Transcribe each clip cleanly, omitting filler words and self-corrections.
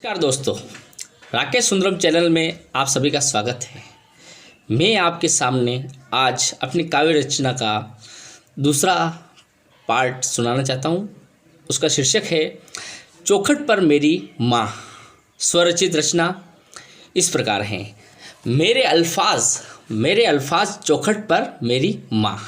नमस्कार दोस्तों, राकेश सुंदरम चैनल में आप सभी का स्वागत है। मैं आपके सामने आज अपनी काव्य रचना का दूसरा पार्ट सुनाना चाहता हूँ। उसका शीर्षक है चौखट पर मेरी माँ। स्वरचित रचना इस प्रकार है। मेरे अल्फाज चौखट पर मेरी माँ।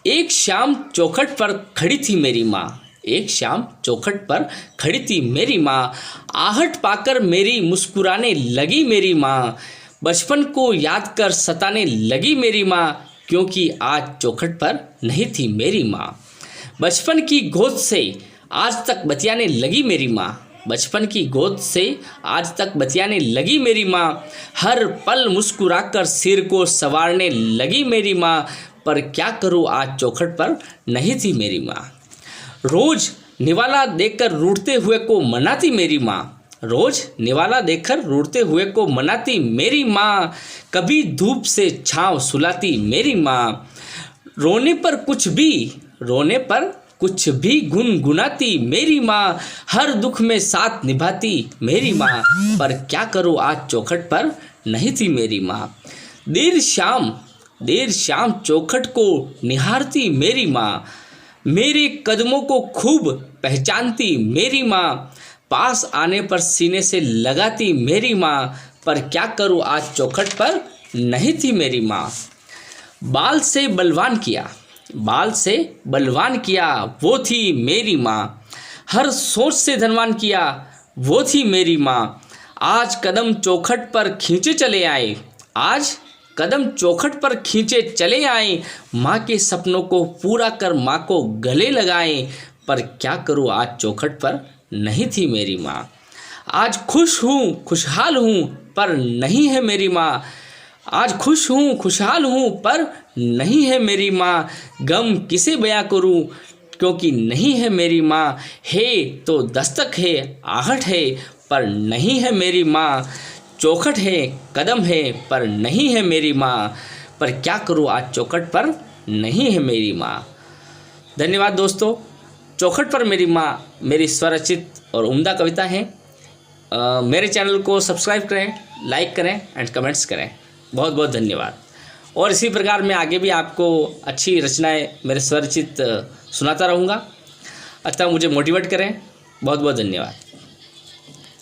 एक शाम चौखट पर खड़ी थी मेरी माँ। एक शाम चौखट पर खड़ी थी मेरी माँ। आहट पाकर मेरी मुस्कुराने लगी मेरी माँ। बचपन को याद कर सताने लगी मेरी माँ, क्योंकि आज चौखट पर नहीं थी मेरी माँ। बचपन की गोद से आज तक बतियाने लगी मेरी माँ। बचपन की गोद से आज तक बतियाने लगी मेरी माँ। हर पल मुस्कुराकर सिर को संवारने लगी मेरी माँ। पर क्या करूँ, आज चौखट पर नहीं थी मेरी माँ। रोज निवाला देकर रूठते हुए को मनाती मेरी माँ। रोज निवाला देकर रूठते हुए को मनाती मेरी माँ। कभी धूप से छाँव सुलाती मेरी माँ। रोने पर कुछ भी गुनगुनाती मेरी माँ। हर दुख में साथ निभाती मेरी माँ। पर क्या करूँ, आज चौखट पर नहीं थी मेरी माँ। देर शाम चौखट को निहारती मेरी माँ। मेरे कदमों को खूब पहचानती मेरी माँ। पास आने पर सीने से लगाती मेरी माँ। पर क्या करूँ, आज चौखट पर नहीं थी मेरी माँ। बाल से बलवान किया वो थी मेरी माँ। हर सोच से धनवान किया वो थी मेरी माँ। आज कदम चौखट पर खींचे चले आए। माँ के सपनों को पूरा कर माँ को गले लगाएं। पर क्या करूँ, आज चौखट पर नहीं थी मेरी माँ। आज खुशहाल हूँ पर नहीं है मेरी माँ। आज खुशहाल हूँ पर नहीं है मेरी माँ। गम किसे बयां करूँ, क्योंकि नहीं है मेरी माँ। है तो दस्तक है, आहट है, पर नहीं है मेरी माँ। चौखट है, कदम है, पर नहीं है मेरी माँ। पर क्या करूँ, आज चौखट पर नहीं है मेरी माँ। धन्यवाद दोस्तों। चौखट पर मेरी माँ मेरी स्वरचित और उम्दा कविता है। मेरे चैनल को सब्सक्राइब करें, लाइक करें एंड कमेंट्स करें। बहुत बहुत धन्यवाद। और इसी प्रकार मैं आगे भी आपको अच्छी रचनाएं मेरे स्वरचित सुनाता रहूँगा। अतः मुझे मोटिवेट करें। बहुत बहुत धन्यवाद।